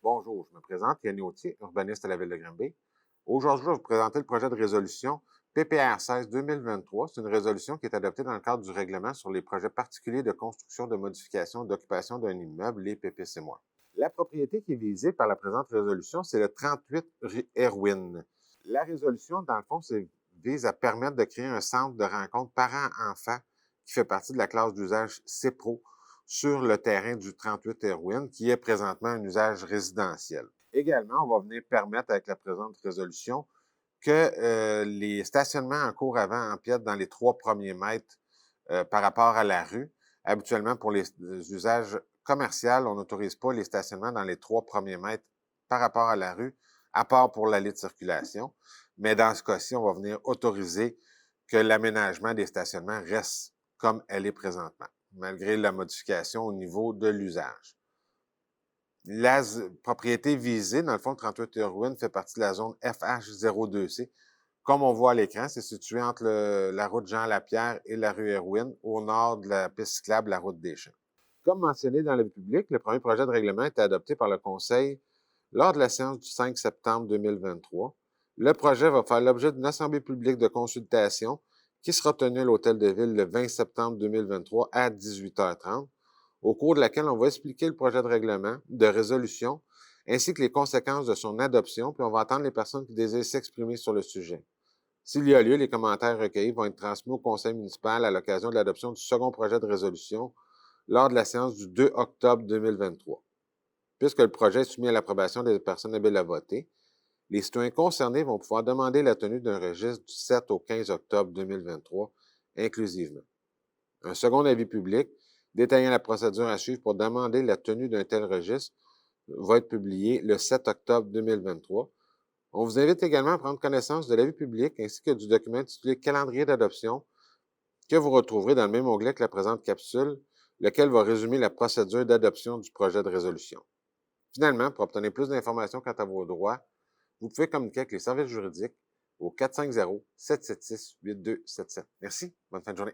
Bonjour, je me présente, Yann Autier, urbaniste à la Ville de Granby. Aujourd'hui, je vais vous présenter le projet de résolution PPR 16-2023. C'est une résolution qui est adoptée dans le cadre du règlement sur les projets particuliers de construction, de modification, d'occupation d'un immeuble, les PPCMOI. La propriété qui est visée par la présente résolution, c'est le 38 rue Erwin. La résolution, dans le fond, vise à permettre de créer un centre de rencontre parents-enfants qui fait partie de la classe d'usage CEPRO sur le terrain du 38 Erwin, qui est présentement un usage résidentiel. Également, on va venir permettre avec la présente résolution que les stationnements en cours avant empiètent dans les 3 premiers mètres par rapport à la rue. Habituellement, pour les usages commerciaux, on n'autorise pas les stationnements dans les 3 premiers mètres par rapport à la rue, à part pour l'allée de circulation. Mais dans ce cas-ci, on va venir autoriser que l'aménagement des stationnements reste comme elle est présentement, malgré la modification au niveau de l'usage. La propriété visée, dans le fond, 38 Erwin fait partie de la zone FH02C. Comme on voit à l'écran, c'est situé entre la route Jean-Lapierre et la rue Erwin, au nord de la piste cyclable, la route des Champs. Comme mentionné dans le public, le premier projet de règlement a été adopté par le Conseil lors de la séance du 5 septembre 2023. Le projet va faire l'objet d'une assemblée publique de consultation qui sera tenue à l'Hôtel de Ville le 20 septembre 2023 à 18h30, au cours de laquelle on va expliquer le projet de règlement, de résolution, ainsi que les conséquences de son adoption, puis on va entendre les personnes qui désirent s'exprimer sur le sujet. S'il y a lieu, les commentaires recueillis vont être transmis au Conseil municipal à l'occasion de l'adoption du second projet de résolution lors de la séance du 2 octobre 2023. Puisque le projet est soumis à l'approbation des personnes habiles à voter, les citoyens concernés vont pouvoir demander la tenue d'un registre du 7 au 15 octobre 2023, inclusivement. Un second avis public, détaillant la procédure à suivre pour demander la tenue d'un tel registre, va être publié le 7 octobre 2023. On vous invite également à prendre connaissance de l'avis public ainsi que du document intitulé Calendrier d'adoption que vous retrouverez dans le même onglet que la présente capsule, lequel va résumer la procédure d'adoption du projet de résolution. Finalement, pour obtenir plus d'informations quant à vos droits, vous pouvez communiquer avec les services juridiques au 450-776-8277. Merci, bonne fin de journée.